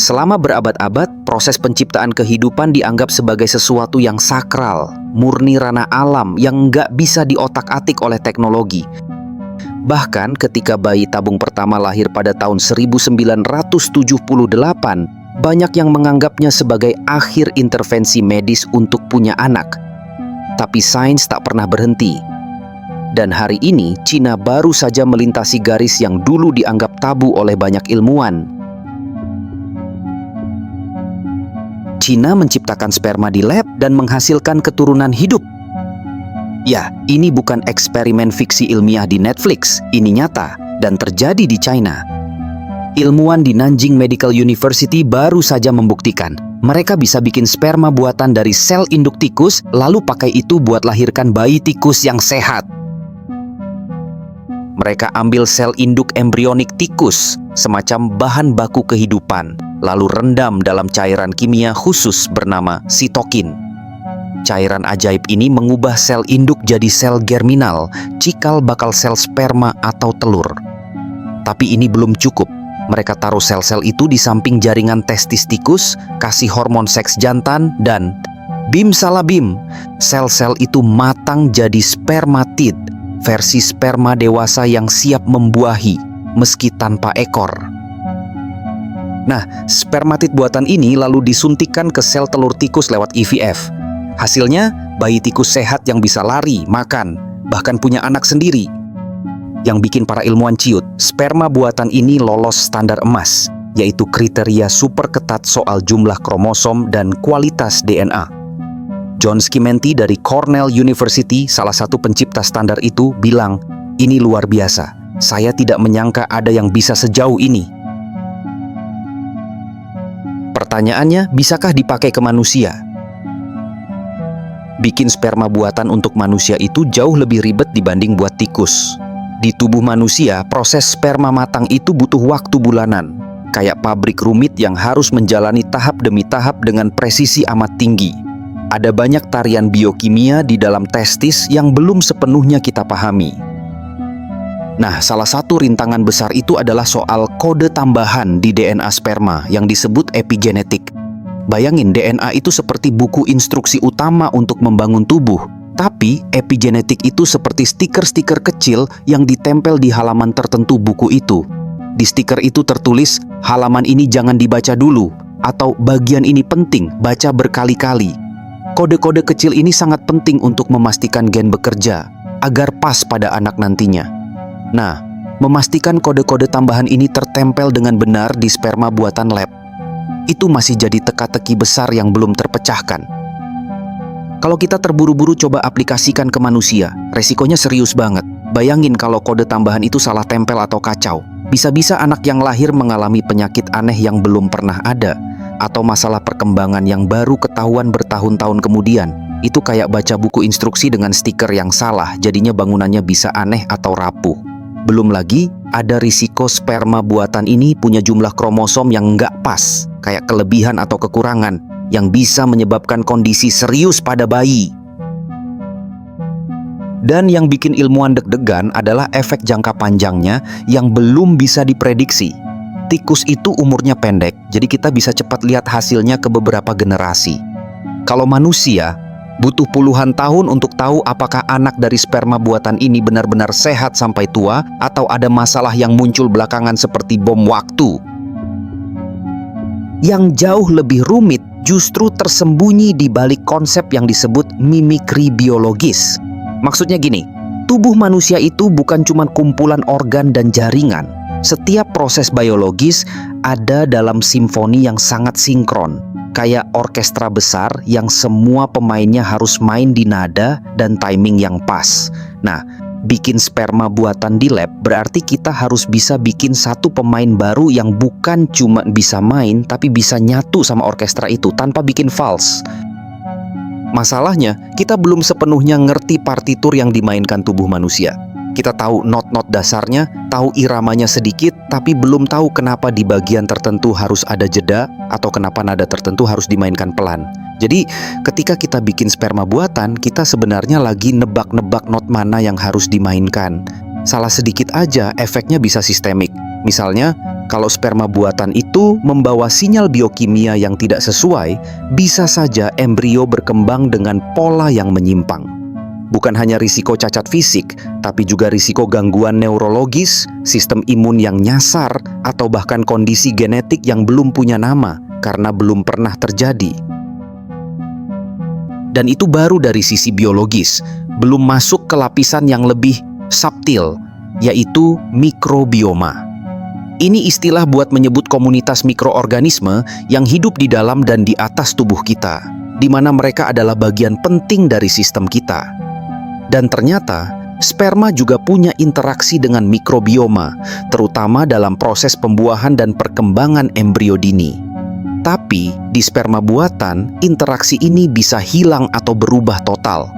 Selama berabad-abad, proses penciptaan kehidupan dianggap sebagai sesuatu yang sakral, murni ranah alam yang nggak bisa diotak-atik oleh teknologi. Bahkan ketika bayi tabung pertama lahir pada tahun 1978, banyak yang menganggapnya sebagai akhir intervensi medis untuk punya anak. Tapi sains tak pernah berhenti. Dan hari ini, Cina baru saja melintasi garis yang dulu dianggap tabu oleh banyak ilmuwan. Cina menciptakan sperma di lab dan menghasilkan keturunan hidup. Ya, ini bukan eksperimen fiksi ilmiah di Netflix, ini nyata dan terjadi di China. Ilmuwan di Nanjing Medical University baru saja membuktikan mereka bisa bikin sperma buatan dari sel induk tikus, lalu pakai itu buat lahirkan bayi tikus yang sehat. Mereka ambil sel induk embrionik tikus, semacam bahan baku kehidupan, lalu rendam dalam cairan kimia khusus bernama sitokin. Cairan ajaib ini mengubah sel induk jadi sel germinal, cikal bakal sel sperma atau telur. Tapi ini belum cukup. Mereka taruh sel-sel itu di samping jaringan testis tikus, kasih hormon seks jantan, dan bim salah bim, sel-sel itu matang jadi spermatid, versi sperma dewasa yang siap membuahi, meski tanpa ekor. Nah, spermatid buatan ini lalu disuntikkan ke sel telur tikus lewat IVF. Hasilnya, bayi tikus sehat yang bisa lari, makan, bahkan punya anak sendiri. Yang bikin para ilmuwan ciut, sperma buatan ini lolos standar emas, yaitu kriteria super ketat soal jumlah kromosom dan kualitas DNA. John Schimenti dari Cornell University, salah satu pencipta standar itu, bilang, "Ini luar biasa. Saya tidak menyangka ada yang bisa sejauh ini." Pertanyaannya, bisakah dipakai ke manusia? Bikin sperma buatan untuk manusia itu jauh lebih ribet dibanding buat tikus. Di tubuh manusia, proses sperma matang itu butuh waktu bulanan. Kayak pabrik rumit yang harus menjalani tahap demi tahap dengan presisi amat tinggi. Ada banyak tarian biokimia di dalam testis yang belum sepenuhnya kita pahami. Nah, salah satu rintangan besar itu adalah soal kode tambahan di DNA sperma yang disebut epigenetik. Bayangin, DNA itu seperti buku instruksi utama untuk membangun tubuh. Tapi epigenetik itu seperti stiker-stiker kecil yang ditempel di halaman tertentu buku itu. Di stiker itu tertulis, halaman ini jangan dibaca dulu, atau bagian ini penting, baca berkali-kali. Kode-kode kecil ini sangat penting untuk memastikan gen bekerja, agar pas pada anak nantinya. Nah, memastikan kode-kode tambahan ini tertempel dengan benar di sperma buatan lab, itu masih jadi teka-teki besar yang belum terpecahkan. Kalau kita terburu-buru coba aplikasikan ke manusia, resikonya serius banget. Bayangin kalau kode tambahan itu salah tempel atau kacau. Bisa-bisa anak yang lahir mengalami penyakit aneh yang belum pernah ada, atau masalah perkembangan yang baru ketahuan bertahun-tahun kemudian. Itu kayak baca buku instruksi dengan stiker yang salah, jadinya bangunannya bisa aneh atau rapuh. Belum lagi, ada risiko sperma buatan ini punya jumlah kromosom yang nggak pas, kayak kelebihan atau kekurangan, yang bisa menyebabkan kondisi serius pada bayi. Dan yang bikin ilmuwan deg-degan adalah efek jangka panjangnya yang belum bisa diprediksi. Tikus itu umurnya pendek, jadi kita bisa cepat lihat hasilnya ke beberapa generasi. Kalau manusia, butuh puluhan tahun untuk tahu apakah anak dari sperma buatan ini benar-benar sehat sampai tua atau ada masalah yang muncul belakangan seperti bom waktu. Yang jauh lebih rumit justru tersembunyi di balik konsep yang disebut mimikri biologis. Maksudnya gini, tubuh manusia itu bukan cuma kumpulan organ dan jaringan. Setiap proses biologis ada dalam simfoni yang sangat sinkron, kayak orkestra besar yang semua pemainnya harus main di nada dan timing yang pas. Nah, bikin sperma buatan di lab berarti kita harus bisa bikin satu pemain baru yang bukan cuma bisa main tapi bisa nyatu sama orkestra itu tanpa bikin fals. Masalahnya, kita belum sepenuhnya ngerti partitur yang dimainkan tubuh manusia. Kita tahu not-not dasarnya, tahu iramanya sedikit, tapi belum tahu kenapa di bagian tertentu harus ada jeda atau kenapa nada tertentu harus dimainkan pelan. Jadi, ketika kita bikin sperma buatan, kita sebenarnya lagi nebak-nebak not mana yang harus dimainkan. Salah sedikit aja efeknya bisa sistemik. Misalnya, kalau sperma buatan itu membawa sinyal biokimia yang tidak sesuai, bisa saja embrio berkembang dengan pola yang menyimpang. Bukan hanya risiko cacat fisik, tapi juga risiko gangguan neurologis, sistem imun yang nyasar, atau bahkan kondisi genetik yang belum punya nama karena belum pernah terjadi. Dan itu baru dari sisi biologis, belum masuk ke lapisan yang lebih subtil, yaitu mikrobioma. Ini istilah buat menyebut komunitas mikroorganisme yang hidup di dalam dan di atas tubuh kita, di mana mereka adalah bagian penting dari sistem kita. Dan ternyata, sperma juga punya interaksi dengan mikrobioma, terutama dalam proses pembuahan dan perkembangan embrio dini. Tapi, di sperma buatan, interaksi ini bisa hilang atau berubah total.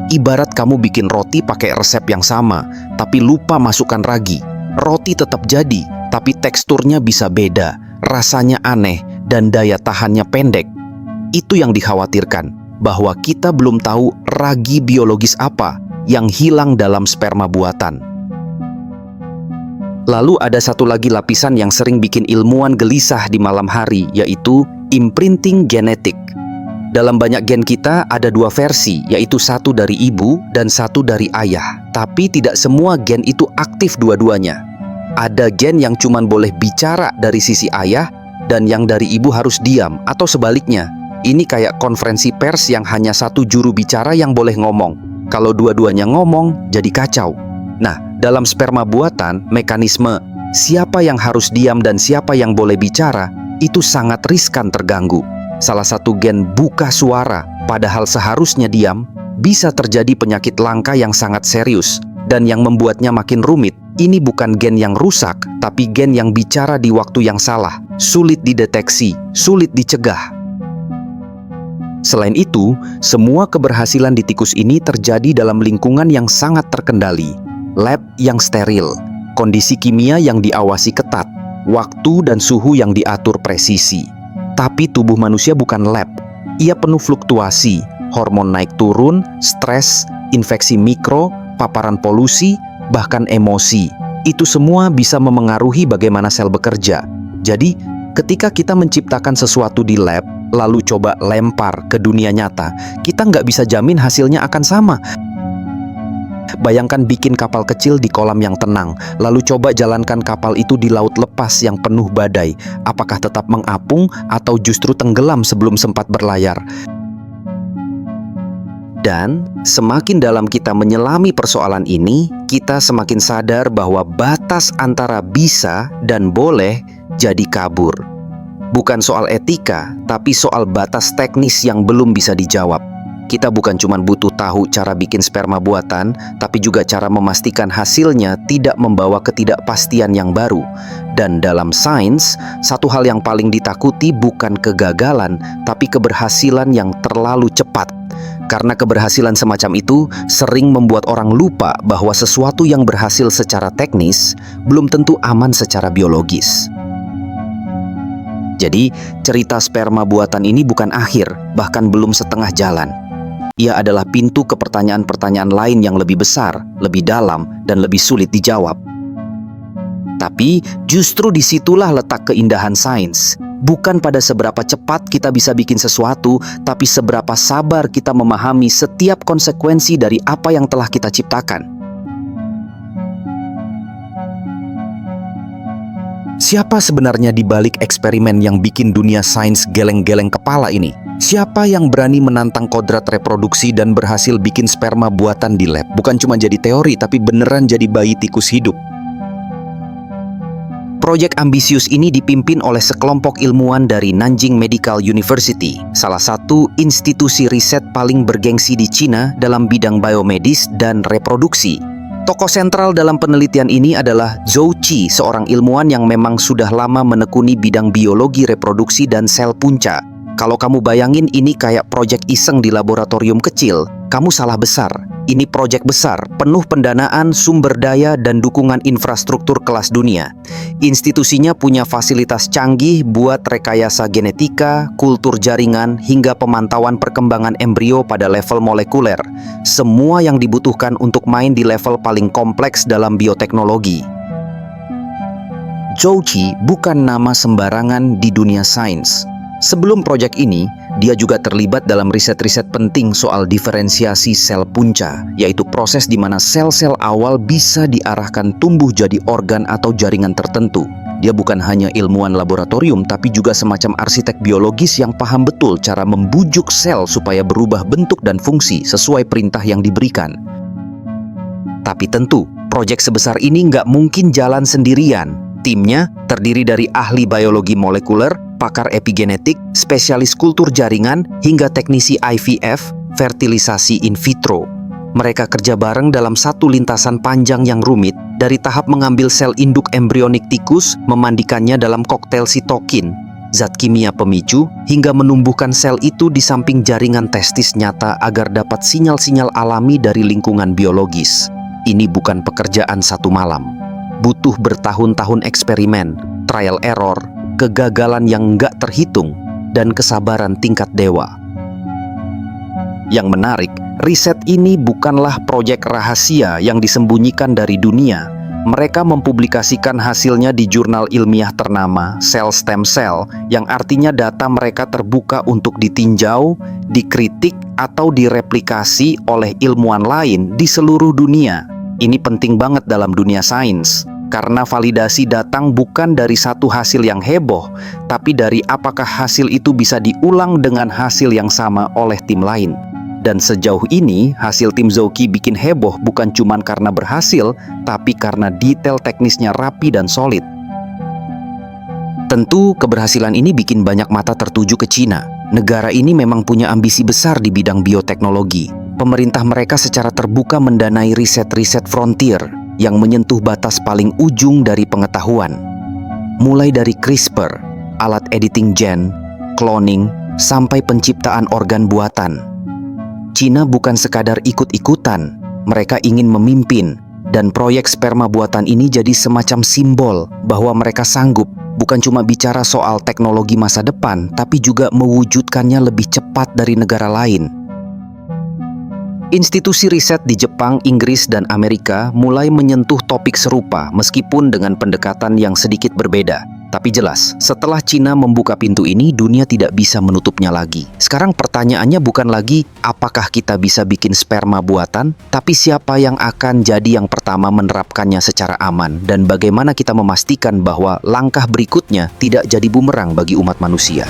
Ibarat kamu bikin roti pakai resep yang sama, tapi lupa masukkan ragi. Roti tetap jadi, tapi teksturnya bisa beda, rasanya aneh, dan daya tahannya pendek. Itu yang dikhawatirkan, bahwa kita belum tahu ragi biologis apa yang hilang dalam sperma buatan. Lalu ada satu lagi lapisan yang sering bikin ilmuwan gelisah di malam hari, yaitu imprinting genetik. Dalam banyak gen kita ada dua versi, yaitu satu dari ibu dan satu dari ayah. Tapi tidak semua gen itu aktif dua-duanya. Ada gen yang cuma boleh bicara dari sisi ayah dan yang dari ibu harus diam, atau sebaliknya. Ini kayak konferensi pers yang hanya satu juru bicara yang boleh ngomong. Kalau dua-duanya ngomong, jadi kacau. Nah, dalam sperma buatan, mekanisme siapa yang harus diam dan siapa yang boleh bicara itu sangat riskan terganggu. Salah satu gen buka suara, padahal seharusnya diam, bisa terjadi penyakit langka yang sangat serius. Dan yang membuatnya makin rumit, ini bukan gen yang rusak, tapi gen yang bicara di waktu yang salah, sulit dideteksi, sulit dicegah. Selain itu, semua keberhasilan di tikus ini terjadi dalam lingkungan yang sangat terkendali. Lab yang steril, kondisi kimia yang diawasi ketat, waktu dan suhu yang diatur presisi. Tapi tubuh manusia bukan lab. Ia penuh fluktuasi, hormon naik turun, stres, infeksi mikro, paparan polusi, bahkan emosi. Itu semua bisa memengaruhi bagaimana sel bekerja. Jadi, ketika kita menciptakan sesuatu di lab, lalu coba lempar ke dunia nyata, kita nggak bisa jamin hasilnya akan sama. Bayangkan bikin kapal kecil di kolam yang tenang, lalu coba jalankan kapal itu di laut lepas yang penuh badai. Apakah tetap mengapung atau justru tenggelam sebelum sempat berlayar? Dan semakin dalam kita menyelami persoalan ini, kita semakin sadar bahwa batas antara bisa dan boleh jadi kabur. Bukan soal etika, tapi soal batas teknis yang belum bisa dijawab. Kita bukan cuma butuh tahu cara bikin sperma buatan, tapi juga cara memastikan hasilnya tidak membawa ketidakpastian yang baru. Dan dalam sains, satu hal yang paling ditakuti bukan kegagalan, tapi keberhasilan yang terlalu cepat. Karena keberhasilan semacam itu sering membuat orang lupa bahwa sesuatu yang berhasil secara teknis belum tentu aman secara biologis. Jadi, cerita sperma buatan ini bukan akhir, bahkan belum setengah jalan. Ia adalah pintu ke pertanyaan-pertanyaan lain yang lebih besar, lebih dalam, dan lebih sulit dijawab. Tapi justru disitulah letak keindahan sains. Bukan pada seberapa cepat kita bisa bikin sesuatu, tapi seberapa sabar kita memahami setiap konsekuensi dari apa yang telah kita ciptakan. Siapa sebenarnya di balik eksperimen yang bikin dunia sains geleng-geleng kepala ini? Siapa yang berani menantang kodrat reproduksi dan berhasil bikin sperma buatan di lab? Bukan cuma jadi teori, tapi beneran jadi bayi tikus hidup. Proyek ambisius ini dipimpin oleh sekelompok ilmuwan dari Nanjing Medical University, salah satu institusi riset paling bergengsi di Cina dalam bidang biomedis dan reproduksi. Tokoh sentral dalam penelitian ini adalah Zhou Qi, seorang ilmuwan yang memang sudah lama menekuni bidang biologi reproduksi dan sel punca. Kalau kamu bayangin ini kayak proyek iseng di laboratorium kecil, kamu salah besar. Ini proyek besar, penuh pendanaan, sumber daya, dan dukungan infrastruktur kelas dunia. Institusinya punya fasilitas canggih buat rekayasa genetika, kultur jaringan, hingga pemantauan perkembangan embrio pada level molekuler. Semua yang dibutuhkan untuk main di level paling kompleks dalam bioteknologi. Zhou Qi bukan nama sembarangan di dunia sains. Sebelum proyek ini, dia juga terlibat dalam riset-riset penting soal diferensiasi sel punca, yaitu proses di mana sel-sel awal bisa diarahkan tumbuh jadi organ atau jaringan tertentu. Dia bukan hanya ilmuwan laboratorium, tapi juga semacam arsitek biologis yang paham betul cara membujuk sel supaya berubah bentuk dan fungsi sesuai perintah yang diberikan. Tapi tentu, proyek sebesar ini nggak mungkin jalan sendirian. Timnya terdiri dari ahli biologi molekuler, pakar epigenetik, spesialis kultur jaringan, hingga teknisi IVF, fertilisasi in vitro. Mereka kerja bareng dalam satu lintasan panjang yang rumit, dari tahap mengambil sel induk embrionik tikus, memandikannya dalam koktail sitokin, zat kimia pemicu, hingga menumbuhkan sel itu di samping jaringan testis nyata agar dapat sinyal-sinyal alami dari lingkungan biologis. Ini bukan pekerjaan satu malam. Butuh bertahun-tahun eksperimen, trial error, kegagalan yang nggak terhitung, dan kesabaran tingkat dewa. Yang menarik, riset ini bukanlah proyek rahasia yang disembunyikan dari dunia. Mereka mempublikasikan hasilnya di jurnal ilmiah ternama Cell Stem Cell, yang artinya data mereka terbuka untuk ditinjau, dikritik, atau direplikasi oleh ilmuwan lain di seluruh dunia. Ini penting banget dalam dunia sains. Karena validasi datang bukan dari satu hasil yang heboh, tapi dari apakah hasil itu bisa diulang dengan hasil yang sama oleh tim lain. Dan sejauh ini, hasil tim Zhou Qi bikin heboh bukan cuma karena berhasil, tapi karena detail teknisnya rapi dan solid. Tentu, keberhasilan ini bikin banyak mata tertuju ke Cina. Negara ini memang punya ambisi besar di bidang bioteknologi. Pemerintah mereka secara terbuka mendanai riset-riset frontier yang menyentuh batas paling ujung dari pengetahuan. Mulai dari CRISPR, alat editing gen, cloning, sampai penciptaan organ buatan. Cina bukan sekadar ikut-ikutan, mereka ingin memimpin, dan proyek sperma buatan ini jadi semacam simbol bahwa mereka sanggup bukan cuma bicara soal teknologi masa depan, tapi juga mewujudkannya lebih cepat dari negara lain. Institusi riset di Jepang, Inggris, dan Amerika mulai menyentuh topik serupa meskipun dengan pendekatan yang sedikit berbeda. Tapi jelas, setelah Cina membuka pintu ini, dunia tidak bisa menutupnya lagi. Sekarang pertanyaannya bukan lagi apakah kita bisa bikin sperma buatan, tapi siapa yang akan jadi yang pertama menerapkannya secara aman, dan bagaimana kita memastikan bahwa langkah berikutnya tidak jadi bumerang bagi umat manusia.